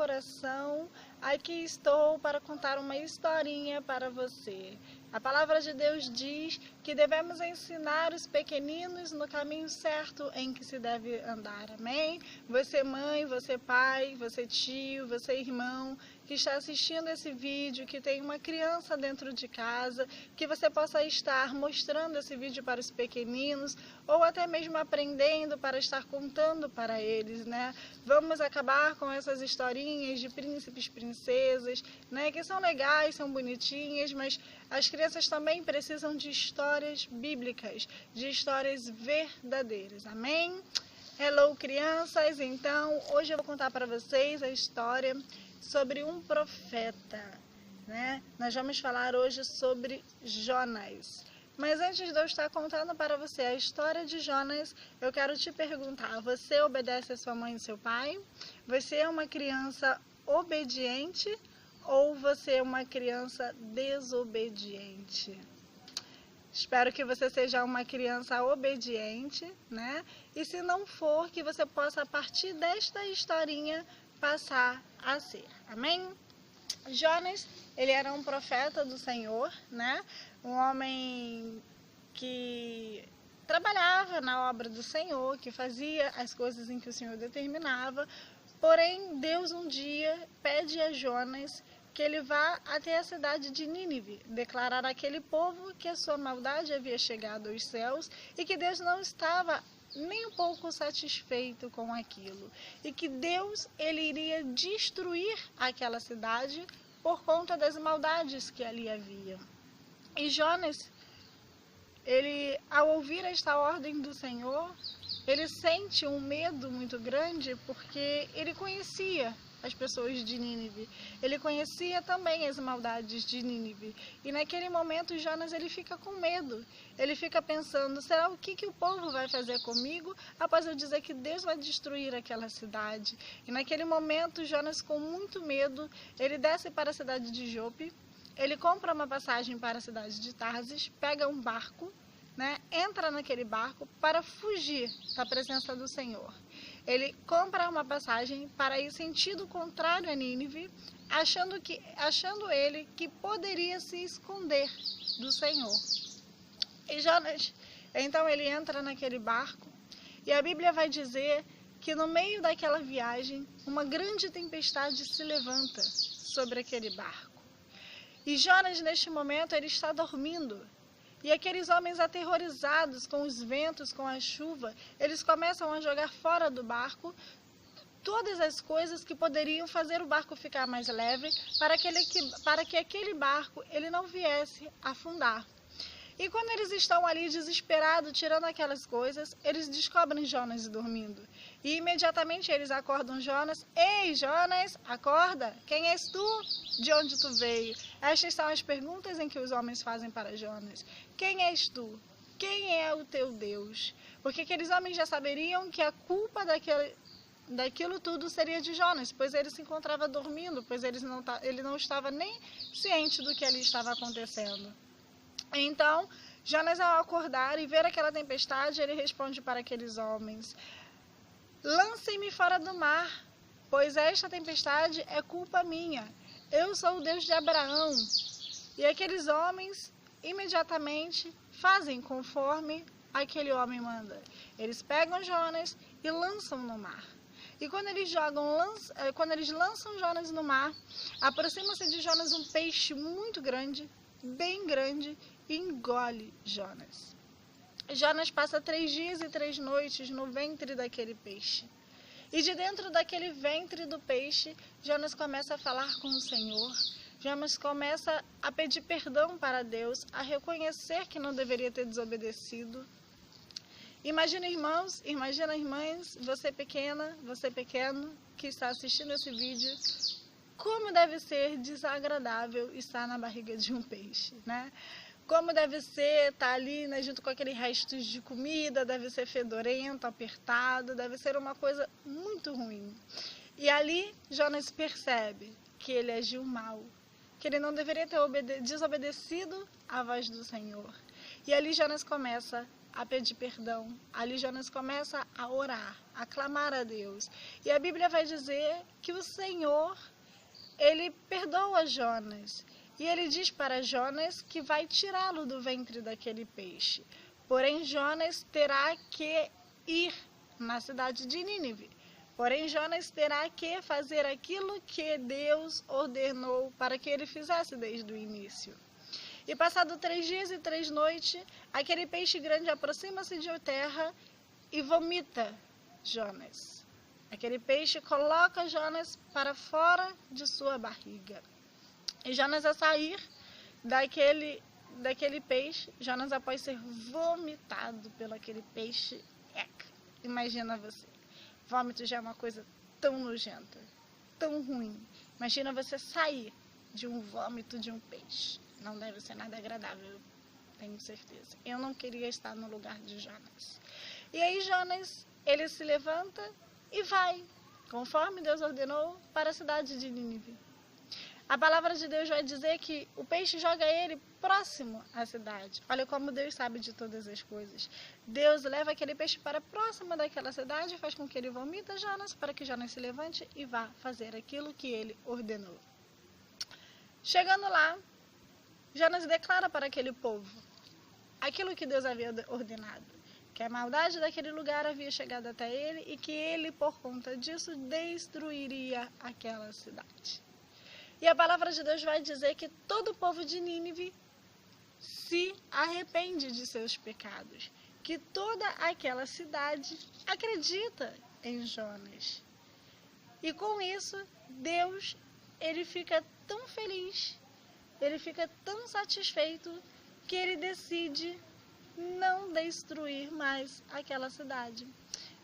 coração, aqui estou para contar uma historinha para você. A palavra de Deus diz que devemos ensinar os pequeninos no caminho certo em que se deve andar, amém? Você mãe, você pai, você tio, você irmão que está assistindo esse vídeo, que tem uma criança dentro de casa, que você possa estar mostrando esse vídeo para os pequeninos, ou até mesmo aprendendo para estar contando para eles, né? Vamos acabar com essas historinhas de príncipes, princesas, né? Que são legais, são bonitinhas, mas as crianças também precisam de histórias bíblicas, de histórias verdadeiras, amém? Hello, crianças! Então, hoje eu vou contar para vocês a história sobre um profeta, né? Nós vamos falar hoje sobre Jonas. Mas antes de eu estar contando para você a história de Jonas, eu quero te perguntar, você obedece a sua mãe e seu pai? Você é uma criança obediente ou você é uma criança desobediente? Espero que você seja uma criança obediente, né? E se não for, que você possa, a partir desta historinha, passar a ser. Amém? Jonas, ele era um profeta do Senhor, né? Um homem que trabalhava na obra do Senhor, que fazia as coisas em que o Senhor determinava. Porém, Deus um dia pede a Jonas que ele vá até a cidade de Nínive, declarar àquele povo que a sua maldade havia chegado aos céus e que Deus não estava nem um pouco satisfeito com aquilo, e que Deus ele iria destruir aquela cidade por conta das maldades que ali havia. E Jonas, ele, ao ouvir esta ordem do Senhor, ele sente um medo muito grande, porque ele conhecia as pessoas de Nínive, ele conhecia também as maldades de Nínive, e naquele momento Jonas ele fica com medo, ele fica pensando, será o que o povo vai fazer comigo após eu dizer que Deus vai destruir aquela cidade? E naquele momento Jonas, com muito medo, ele desce para a cidade de Jope, ele compra uma passagem para a cidade de Tarsis, pega um barco, né, entra naquele barco para fugir da presença do Senhor. Ele compra uma passagem para ir sentido contrário a Nínive, achando ele que poderia se esconder do Senhor. E Jonas, então ele entra naquele barco, e a Bíblia vai dizer que no meio daquela viagem, uma grande tempestade se levanta sobre aquele barco. E Jonas, neste momento, ele está dormindo. E aqueles homens aterrorizados com os ventos, com a chuva, eles começam a jogar fora do barco todas as coisas que poderiam fazer o barco ficar mais leve, para que aquele barco ele não viesse a afundar. E quando eles estão ali desesperados, tirando aquelas coisas, eles descobrem Jonas dormindo. E imediatamente eles acordam Jonas. Ei, Jonas, acorda! Quem és tu? De onde tu veio? Estas são as perguntas em que os homens fazem para Jonas. Quem és tu? Quem é o teu Deus? Porque aqueles homens já saberiam que a culpa daquilo tudo seria de Jonas, pois ele se encontrava dormindo, pois ele não estava nem ciente do que ali estava acontecendo. Então, Jonas, ao acordar e ver aquela tempestade, ele responde para aqueles homens: lancem-me fora do mar, pois esta tempestade é culpa minha. Eu sou o Deus de Abraão. E aqueles homens imediatamente fazem conforme aquele homem manda. Eles pegam Jonas e lançam no mar. E quando eles lançam Jonas no mar, aproxima-se de Jonas um peixe muito grande, bem grande, e engole Jonas. Jonas passa 3 dias e 3 noites no ventre daquele peixe. E de dentro daquele ventre do peixe, Jonas começa a falar com o Senhor. Jonas começa a pedir perdão para Deus, a reconhecer que não deveria ter desobedecido. Imagina, irmãos, imagina, irmãs, você pequena, você pequeno, que está assistindo esse vídeo, como deve ser desagradável estar na barriga de um peixe, né? Como deve ser estar ali, né, junto com aqueles restos de comida, deve ser fedorento, apertado, deve ser uma coisa muito ruim. E ali Jonas percebe que ele agiu mal, que ele não deveria ter desobedecido à voz do Senhor. E ali Jonas começa a pedir perdão. Ali Jonas começa a orar, a clamar a Deus. E a Bíblia vai dizer que o Senhor, ele perdoa Jonas. E ele diz para Jonas que vai tirá-lo do ventre daquele peixe. Porém, Jonas terá que ir na cidade de Nínive. Porém, Jonas terá que fazer aquilo que Deus ordenou para que ele fizesse desde o início. E passado 3 dias e 3 noites, aquele peixe grande aproxima-se de terra e vomita Jonas. Aquele peixe coloca Jonas para fora de sua barriga. E Jonas, a sair daquele peixe, Jonas, após ser vomitado pelo aquele peixe, imagina você, vômito já é uma coisa tão nojenta, tão ruim. Imagina você sair de um vômito de um peixe. Não deve ser nada agradável, tenho certeza. Eu não queria estar no lugar de Jonas. E aí Jonas, ele se levanta e vai, conforme Deus ordenou, para a cidade de Nínive. A palavra de Deus vai dizer que o peixe joga ele próximo à cidade. Olha como Deus sabe de todas as coisas. Deus leva aquele peixe para próximo daquela cidade e faz com que ele vomita Jonas, para que Jonas se levante e vá fazer aquilo que ele ordenou. Chegando lá, Jonas declara para aquele povo aquilo que Deus havia ordenado, que a maldade daquele lugar havia chegado até ele e que ele, por conta disso, destruiria aquela cidade. E a palavra de Deus vai dizer que todo o povo de Nínive se arrepende de seus pecados, que toda aquela cidade acredita em Jonas. E com isso, Deus, ele fica tão feliz, ele fica tão satisfeito, que ele decide não destruir mais aquela cidade.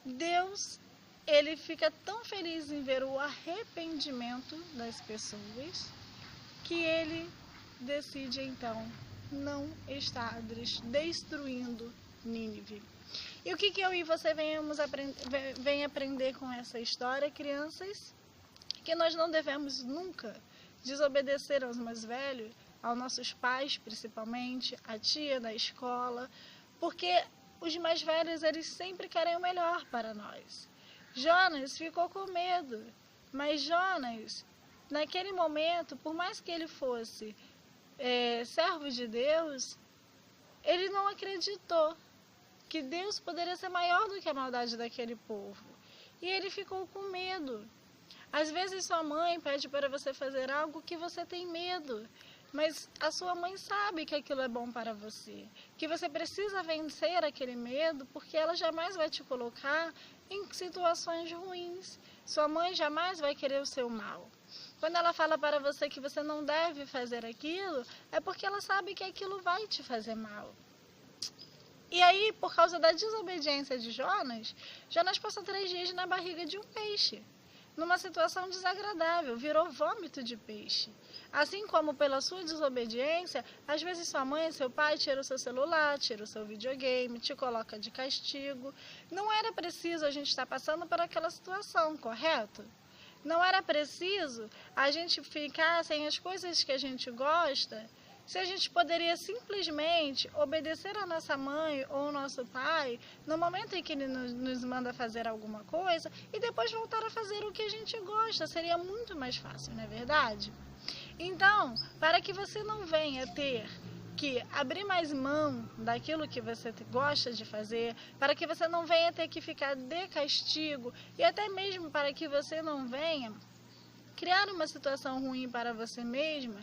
Deus, ele fica tão feliz em ver o arrependimento das pessoas, que ele decide então não estar destruindo Nínive. E o que eu e você vem aprender com essa história, crianças? Que nós não devemos nunca desobedecer aos mais velhos, aos nossos pais principalmente, a tia da escola, porque os mais velhos, eles sempre querem o melhor para nós. Jonas ficou com medo, mas Jonas, naquele momento, por mais que ele fosse servo de Deus, ele não acreditou que Deus poderia ser maior do que a maldade daquele povo. E ele ficou com medo. Às vezes sua mãe pede para você fazer algo que você tem medo, mas a sua mãe sabe que aquilo é bom para você, que você precisa vencer aquele medo, porque ela jamais vai te colocar em situações ruins. Sua mãe jamais vai querer o seu mal. Quando ela fala para você que você não deve fazer aquilo, é porque ela sabe que aquilo vai te fazer mal. E aí, por causa da desobediência de Jonas, Jonas passou 3 dias na barriga de um peixe, numa situação desagradável, virou vômito de peixe. Assim como pela sua desobediência, às vezes sua mãe e seu pai tiram o seu celular, tiram o seu videogame, te coloca de castigo. Não era preciso a gente estar passando por aquela situação, correto? Não era preciso a gente ficar sem as coisas que a gente gosta, se a gente poderia simplesmente obedecer a nossa mãe ou o nosso pai no momento em que ele nos manda fazer alguma coisa e depois voltar a fazer o que a gente gosta. Seria muito mais fácil, não é verdade? Então, para que você não venha ter que abrir mais mão daquilo que você gosta de fazer, para que você não venha ter que ficar de castigo e até mesmo para que você não venha criar uma situação ruim para você mesma,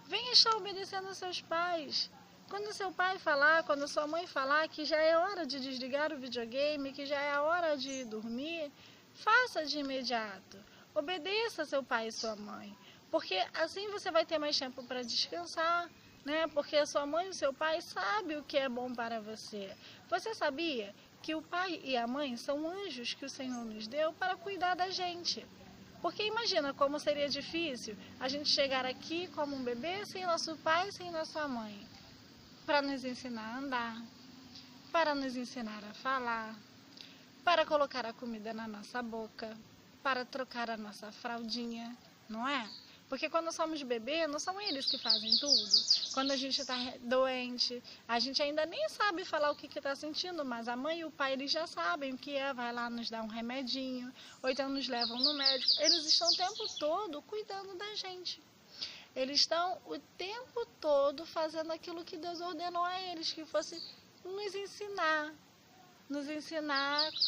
venha estar obedecendo aos seus pais. Quando seu pai falar, quando sua mãe falar que já é hora de desligar o videogame, que já é a hora de dormir, faça de imediato. Obedeça seu pai e sua mãe, porque assim você vai ter mais tempo para descansar, né? Porque a sua mãe e o seu pai sabem o que é bom para você. Você sabia que o pai e a mãe são anjos que o Senhor nos deu para cuidar da gente? Porque imagina como seria difícil a gente chegar aqui como um bebê sem nosso pai, sem nossa mãe, para nos ensinar a andar, para nos ensinar a falar, para colocar a comida na nossa boca, para trocar a nossa fraldinha, não é? Porque quando somos bebê, não são eles que fazem tudo. Quando a gente está doente, a gente ainda nem sabe falar o que está sentindo, mas a mãe e o pai, eles já sabem o que é, vai lá nos dar um remedinho, ou então nos levam no médico. Eles estão o tempo todo cuidando da gente. Eles estão o tempo todo fazendo aquilo que Deus ordenou a eles, que fosse nos ensinar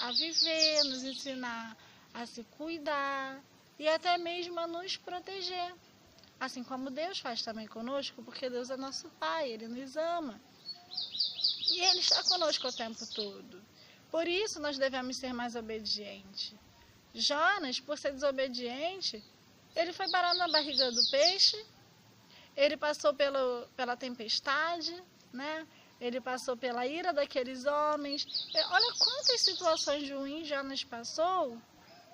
a viver, nos ensinar a se cuidar e até mesmo a nos proteger. Assim como Deus faz também conosco, porque Deus é nosso Pai, Ele nos ama. E Ele está conosco o tempo todo. Por isso nós devemos ser mais obedientes. Jonas, por ser desobediente, ele foi parar na barriga do peixe, ele passou pela tempestade, né? Ele passou pela ira daqueles homens. Olha quantas situações ruins Jonas passou,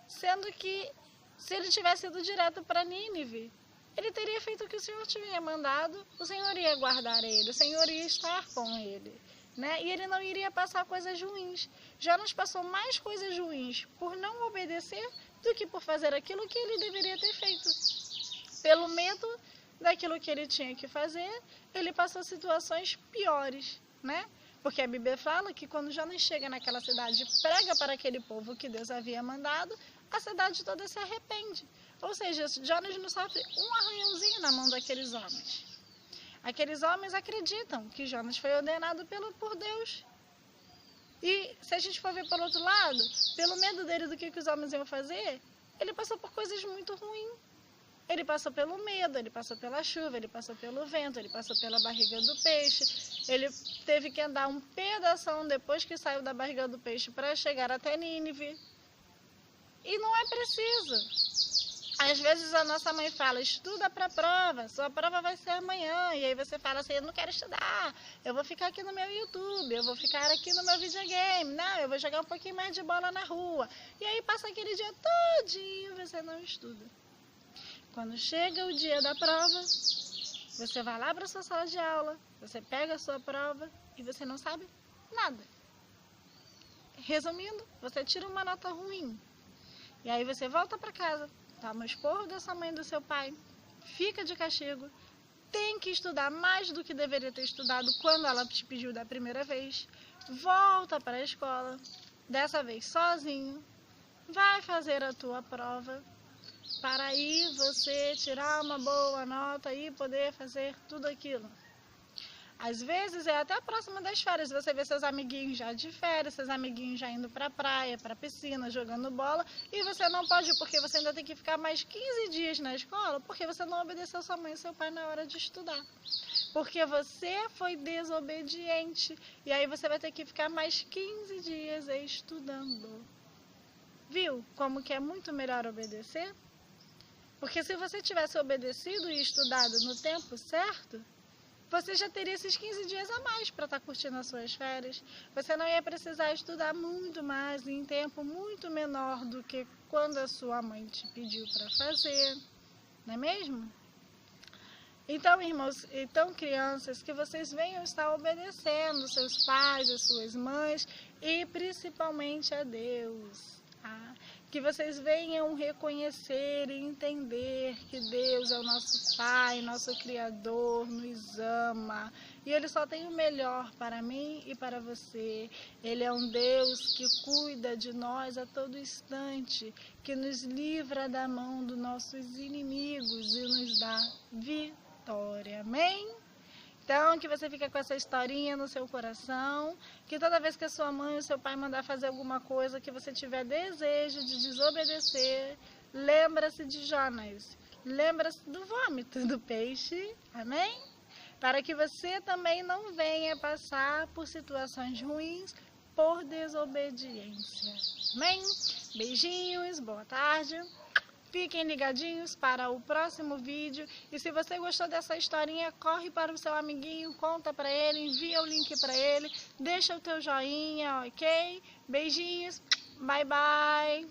sendo que se ele tivesse ido direto para Nínive, ele teria feito o que o Senhor tinha mandado, o Senhor ia guardar ele, o Senhor ia estar com ele, né? E ele não iria passar coisas ruins. Jonas passou mais coisas ruins por não obedecer do que por fazer aquilo que ele deveria ter feito. Pelo medo daquilo que ele tinha que fazer, ele passou situações piores, né? Porque a Bíblia fala que quando Jonas chega naquela cidade e prega para aquele povo que Deus havia mandado, a cidade toda se arrepende. Ou seja, Jonas não sofre um arranhãozinho na mão daqueles homens. Aqueles homens acreditam que Jonas foi ordenado por Deus. E se a gente for ver pelo outro lado, pelo medo dele do que os homens iam fazer, ele passou por coisas muito ruins. Ele passou pelo medo, ele passou pela chuva, ele passou pelo vento, ele passou pela barriga do peixe. Ele teve que andar um pedação depois que saiu da barriga do peixe para chegar até Nínive. E não é preciso. Às vezes a nossa mãe fala, estuda para a prova, sua prova vai ser amanhã. E aí você fala assim, eu não quero estudar, eu vou ficar aqui no meu YouTube, eu vou ficar aqui no meu videogame, não, eu vou jogar um pouquinho mais de bola na rua. E aí passa aquele dia todinho, você não estuda. Quando chega o dia da prova, você vai lá para a sua sala de aula, você pega a sua prova e você não sabe nada. Resumindo, você tira uma nota ruim. E aí você volta para casa, toma o esporro da sua mãe e do seu pai, fica de castigo, tem que estudar mais do que deveria ter estudado quando ela te pediu da primeira vez, volta para a escola, dessa vez sozinho, vai fazer a tua prova, para aí você tirar uma boa nota e poder fazer tudo aquilo. Às vezes é até próximo das férias, você vê seus amiguinhos já de férias, seus amiguinhos já indo para a praia, para a piscina, jogando bola, e você não pode ir porque você ainda tem que ficar mais 15 dias na escola, porque você não obedeceu sua mãe e seu pai na hora de estudar. Porque você foi desobediente, e aí você vai ter que ficar mais 15 dias estudando. Viu como que é muito melhor obedecer? Porque se você tivesse obedecido e estudado no tempo certo, você já teria esses 15 dias a mais para estar curtindo as suas férias. Você não ia precisar estudar muito mais em tempo muito menor do que quando a sua mãe te pediu para fazer. Não é mesmo? Então, irmãos, então crianças, que vocês venham estar obedecendo seus pais, as suas mães e principalmente a Deus. Que vocês venham reconhecer e entender que Deus é o nosso Pai, nosso Criador, nos ama. E Ele só tem o melhor para mim e para você. Ele é um Deus que cuida de nós a todo instante, que nos livra da mão dos nossos inimigos e nos dá vitória. Amém? Então, que você fique com essa historinha no seu coração, que toda vez que a sua mãe ou seu pai mandar fazer alguma coisa que você tiver desejo de desobedecer, lembra-se de Jonas, lembra-se do vômito do peixe, amém? Para que você também não venha passar por situações ruins por desobediência, amém? Beijinhos, boa tarde. Fiquem ligadinhos para o próximo vídeo. E se você gostou dessa historinha, corre para o seu amiguinho, conta para ele, envia o link para ele, deixa o teu joinha, ok? Beijinhos, bye bye!